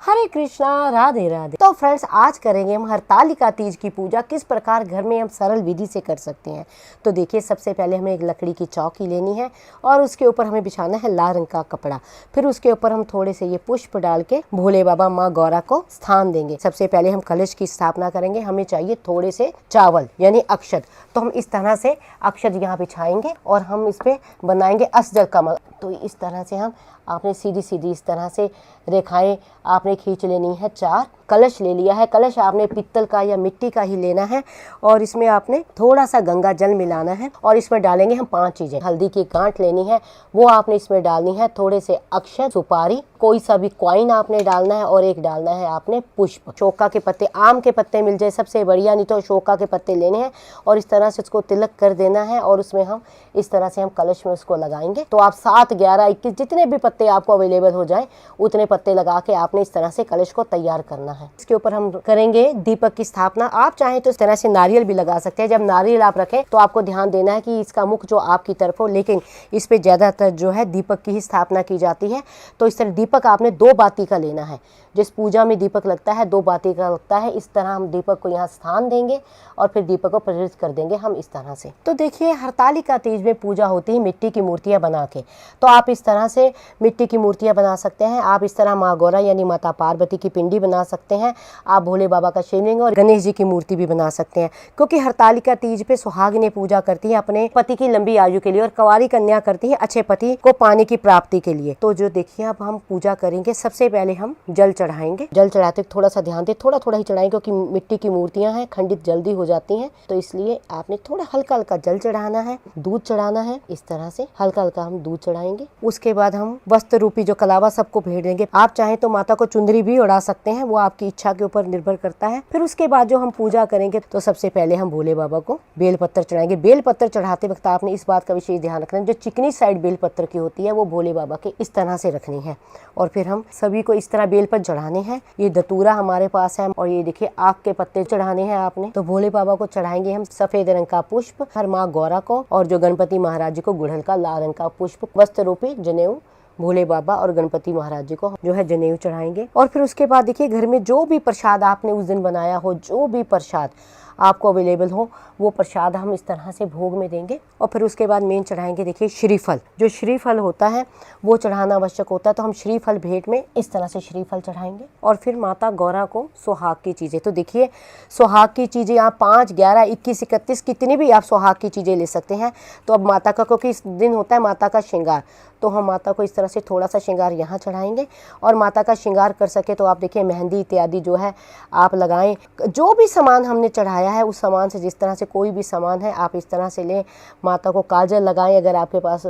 हरे कृष्णा, राधे राधे। तो फ्रेंड्स, आज करेंगे हम हरतालिका तीज की पूजा किस प्रकार घर में हम सरल विधि से कर सकते हैं। तो देखिए, सबसे पहले हमें एक लकड़ी की चौकी लेनी है और उसके ऊपर हमें बिछाना है लाल रंग का कपड़ा। फिर उसके ऊपर हम थोड़े से ये पुष्प डाल के भोले बाबा माँ गौरा को स्थान देंगे। सबसे पहले हम कलश की स्थापना करेंगे। हमें चाहिए थोड़े से चावल यानी अक्षत। तो हम इस तरह से अक्षत यहाँ बिछाएंगे और हम इस पे बनाएंगे अष्टदल कमल। तो इस तरह से हम आपने सीधी सीधी इस तरह से रेखाएं आपने खींच लेनी है। 4 कलश ले लिया है। कलश आपने पित्तल का या मिट्टी का ही लेना है और इसमें आपने थोड़ा सा गंगा जल मिलाना है और इसमें डालेंगे हम 5 चीजें। हल्दी की गांठ लेनी है, वो आपने इसमें डालनी है। थोड़े से अक्षत, सुपारी, कोई सा भी कॉइन आपने डालना है और एक डालना है आपने पुष्प। शोका के पत्ते, आम के पत्ते मिल जाए सबसे बढ़िया, नहीं तो शोका के पत्ते लेने हैं और इस तरह से उसको तिलक कर देना है और उसमें हम इस तरह से हम कलश में उसको लगाएंगे। तो आप 7, 11, 21 जितने भी पत्ते आपको अवेलेबल हो जाए उतने पत्ते लगा के आपने इस तरह से कलश को तैयार करना है। इसके ऊपर हम करेंगे दीपक की स्थापना। आप चाहें तो इस तरह से नारियल भी लगा सकते हैं। जब नारियल आप रखें तो आपको ध्यान देना है कि इसका मुख जो आपकी तरफ हो, लेकिन इस पे ज्यादातर जो है दीपक की ही स्थापना की जाती है। तो इस तरह दीपक आपने 2 बाती का लेना है। जिस पूजा में दीपक लगता है 2 बाती का लगता है। इस तरह हम दीपक को यहाँ स्थान देंगे और फिर दीपक को प्रज्वलित कर देंगे हम इस तरह से। तो देखिए, हरतालिका तीज में पूजा होती है मिट्टी की मूर्तियां बना के। तो आप इस तरह से मिट्टी की मूर्तियां बना सकते हैं। आप इस तरह माँ गौरा यानी माता पार्वती की पिंडी बना सकते हैं। आप भोले बाबा का शिवलिंग और गणेश जी की मूर्ति भी बना सकते हैं, क्योंकि हरतालिका तीज पे सुहागिनें पूजा करती है अपने पति की लंबी आयु के लिए और कुंवारी कन्या करती है अच्छे पति को पाने की प्राप्ति के लिए। तो जो देखिए, अब हम पूजा करेंगे। सबसे पहले हम जल चढ़ाएंगे। जल चढ़ाते थोड़ा सा ध्यान दे, थोड़ा थोड़ा ही चढ़ाएंगे, क्योंकि मिट्टी की मूर्तियां हैं, खंडित जल्दी हो जाती हैं। तो इसलिए आपने थोड़ा हल्का हल्का जल चढ़ाना है, दूध चढ़ाना है। इस तरह से हल्का हल्का हम दूध चढ़ाएंगे। उसके बाद हम वस्त्र रूपी जो कलावा सबको भेज देंगे। आप चाहें तो माता को चुंदरी भी उड़ा सकते हैं, वो आपकी इच्छा के ऊपर निर्भर करता है। फिर उसके बाद जो हम पूजा करेंगे, तो सबसे पहले हम भोले बाबा को बेलपत्र चढ़ाएंगे। बेलपत्र चढ़ाते वक्त आपने इस बात का विशेष ध्यान रखना है, जो चिकनी साइड बेलपत्र की होती है वो भोले बाबा के इस तरह से रखनी है। और फिर हम सभी को इस तरह बेलपत्र चढ़ाने हैं। ये दतूरा हमारे पास है और ये देखिए आक के पत्ते चढ़ाने हैं आपने। तो भोले बाबा को चढ़ाएंगे हम सफेद रंग का पुष्प, हर माँ गौरा को और जो गणपति महाराज जी को गुड़हल का लाल रंग का पुष्प। वस्त्र रूपी जनेऊ भोले बाबा और गणपति महाराज जी को जो है जनेऊ चढ़ाएंगे। और फिर उसके बाद देखिए, घर में जो भी प्रसाद आपने उस दिन बनाया हो, जो भी प्रसाद आपको अवेलेबल हो, वो प्रसाद हम इस तरह से भोग में देंगे। और फिर उसके बाद मेन चढ़ाएंगे देखिए श्रीफल। जो श्रीफल होता है वो चढ़ाना आवश्यक होता है। तो हम श्रीफल भेंट में इस तरह से श्रीफल चढ़ाएंगे। और फिर माता गौरा को सुहाग की चीज़ें, तो देखिए सुहाग की चीज़ें आप 5, 11, 21, 31 कितनी भी आप सुहाग की चीज़ें ले सकते हैं। तो अब माता का, क्योंकि इस दिन होता है माता का श्रृंगार, तो हम माता को इस तरह से थोड़ा सा श्रृंगार यहाँ चढ़ाएंगे। और माता का श्रृंगार कर सके तो आप देखिए मेहंदी इत्यादि जो है आप लगाएं। जो भी सामान हमने चढ़ाया है उस सामान से, जिस तरह से कोई भी सामान है आप इस तरह से लें। माता को काजल लगाएं, अगर आपके पास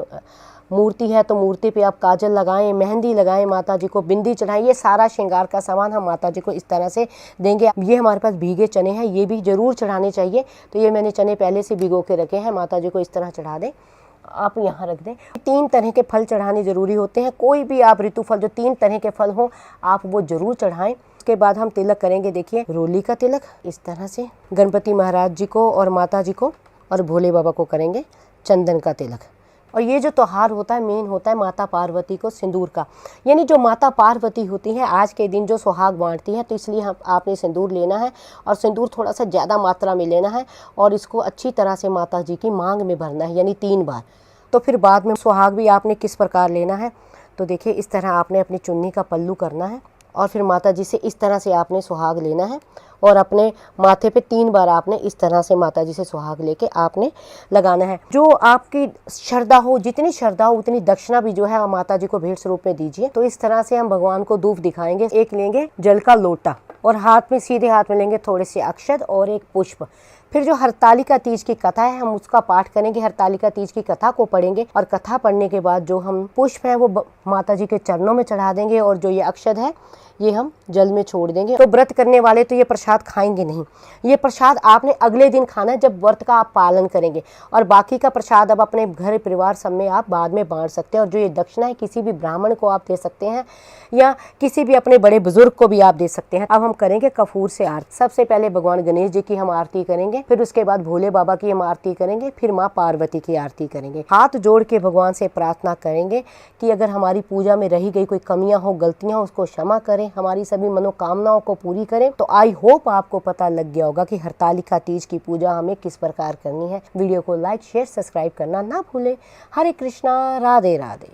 मूर्ति है तो मूर्ति पे आप काजल लगाएं, मेहंदी लगाएं, माता जी को बिंदी चढ़ाएं। ये सारा श्रृंगार का सामान हम माता जी को इस तरह से देंगे। ये हमारे पास भीगे चने हैं, ये भी जरूर चढ़ाने चाहिए। तो ये मैंने चने पहले से भिगो के रखे हैं, माता जी को इस तरह चढ़ा दें। आप यहाँ रख दें। 3 तरह के फल चढ़ाने जरूरी होते हैं। कोई भी आप ऋतु फल, जो 3 तरह के फल हो, आप वो जरूर चढ़ाएं। उसके बाद हम तिलक करेंगे। देखिए, रोली का तिलक इस तरह से गणपति महाराज जी को और माता जी को, और भोले बाबा को करेंगे चंदन का तिलक। और ये जो त्योहार होता है मेन होता है माता पार्वती को सिंदूर का, यानी जो माता पार्वती होती है आज के दिन जो सुहाग बांटती है, तो इसलिए हम आपने सिंदूर लेना है और सिंदूर थोड़ा सा ज़्यादा मात्रा में लेना है और इसको अच्छी तरह से माता जी की मांग में भरना है, यानी 3 बार। तो फिर बाद में सुहाग भी आपने किस प्रकार लेना है, तो देखिए इस तरह आपने अपनी चुन्नी का पल्लू करना है और फिर माता जी से इस तरह से आपने सुहाग लेना है और अपने माथे पे 3 बार आपने इस तरह से माता जी से सुहाग लेके आपने लगाना है। जो आपकी श्रद्धा हो, जितनी श्रद्धा हो उतनी दक्षिणा भी जो है माता जी को भेंट स्वरूप में दीजिए। तो इस तरह से हम भगवान को धूप दिखाएंगे। एक लेंगे जल का लोटा और हाथ में, सीधे हाथ में लेंगे थोड़े से अक्षत और एक पुष्प। फिर जो हरतालिका तीज की कथा है हम उसका पाठ करेंगे। हरतालिका तीज की कथा को पढ़ेंगे और कथा पढ़ने के बाद जो हम पुष्प है वो माता जी के चरणों में चढ़ा देंगे और जो ये अक्षत है ये हम जल में छोड़ देंगे। तो व्रत करने वाले तो ये प्रसाद खाएंगे नहीं, ये प्रसाद आपने अगले दिन खाना है जब व्रत का आप पालन करेंगे। और बाकी का प्रसाद अब अपने घर परिवार सब में आप बाद में बांट सकते हैं। और जो ये दक्षिणा है किसी भी ब्राह्मण को आप दे सकते हैं या किसी भी अपने बड़े बुजुर्ग को भी आप दे सकते हैं। अब हम करेंगे कपूर से आरती। सबसे पहले भगवान गणेश जी की हम आरती करेंगे। करेंगे, फिर उसके बाद भोले बाबा की हम आरती करेंगे, फिर माँ पार्वती की आरती करेंगे। हाथ जोड़ के भगवान से प्रार्थना करेंगे कि अगर हमारी पूजा में रही गई कोई कमियां हो, गलतियां हो, उसको क्षमा करें, हमारी सभी मनोकामनाओं को पूरी करें। तो आई होप आपको पता लग गया होगा कि हरतालिका तीज की पूजा हमें किस प्रकार करनी है। वीडियो को लाइक, शेयर, सब्सक्राइब करना ना भूलें। हरे कृष्णा, राधे राधे।